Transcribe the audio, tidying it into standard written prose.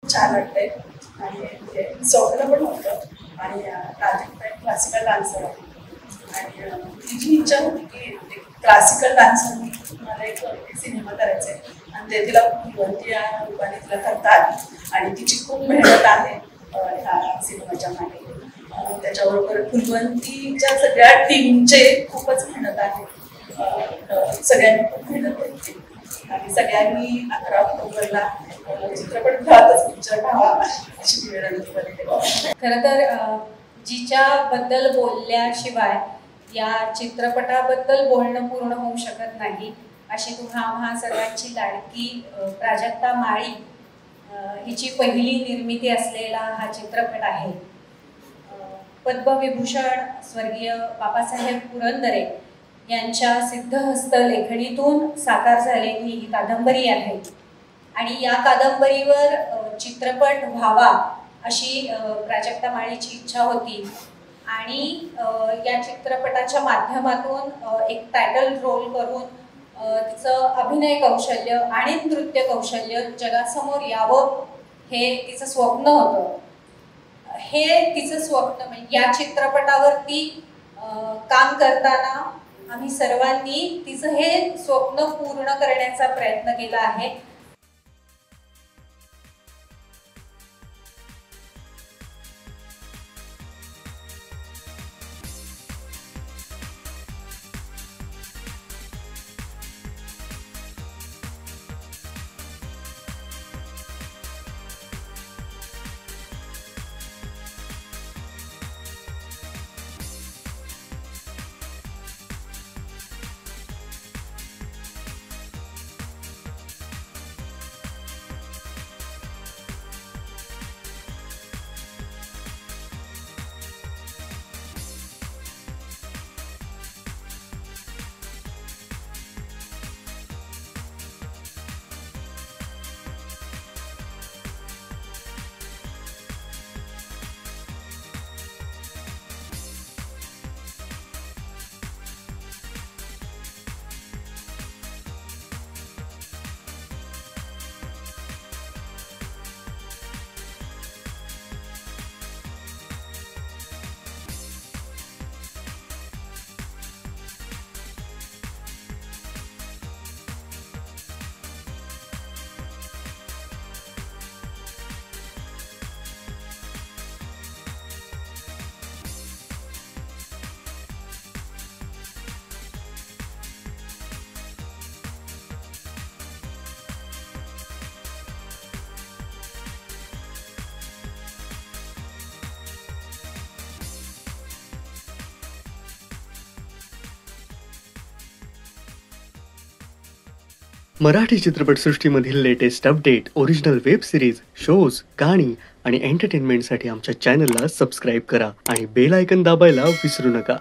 छान वाटतंय आणि म्हणजे स्वप्न पण होतं आणि प्राजक्ता एक क्लासिकल डान्सर आहे आणि तिची इच्छा होती की क्लासिकल डान्सरनी मला एक सिनेमा करायचा आहे आणि ते तिला फुलवंती या रूपाने तिला करता आली आणि तिची खूप मेहनत आहे ह्या सिनेमाच्या मागे. त्याच्याबरोबर फुलवंतीच्या सगळ्या टीमचे खूपच मेहनत आहे. सगळ्यांनी खूप मेहनत केली आणि सगळ्यांनी 11 ऑक्टोबरला चित्रपटगृहातच पिक्चर पाहावा अशी विनंती करते. खरं तर जिच्याबद्दल बोलल्याशिवाय या चित्रपटाबद्दल बोलणं पूर्ण होऊ शकत नाही अशी तुम्हा सर्वांची लाडकी प्राजक्ता माळी हिची पहिली निर्मिती असलेला हा चित्रपट आहे. पद्मविभूषण स्वर्गीय बाबासाहेब पुरंदरे यांच्या सिद्धहस्त लेखणीतून साकार झालेली ही कादंबरी आहे आणि या कादंबरीवर चित्रपट व्हावा अशी प्राजक्ता माळीची इच्छा होती आणि या चित्रपटाच्या माध्यमातून एक टायटल रोल करून तिचं अभिनय कौशल्य आणि नृत्य कौशल्य जगासमोर यावं हे तिचं स्वप्न होतं. हे तिचं स्वप्न म्हणजे या चित्रपटावरती काम करताना आम्ही सर्वांनी तिचं हे स्वप्न पूर्ण करण्याचा प्रयत्न केला आहे. मराठी चित्रपटसृष्टीमधील latest update, original web series, shows, गाणी आणि एंटरटेनमेंटसाठी आमच्या चॅनलला सबस्क्राईब करा आणि बेल आयकॉन दाबायला विसरू नका.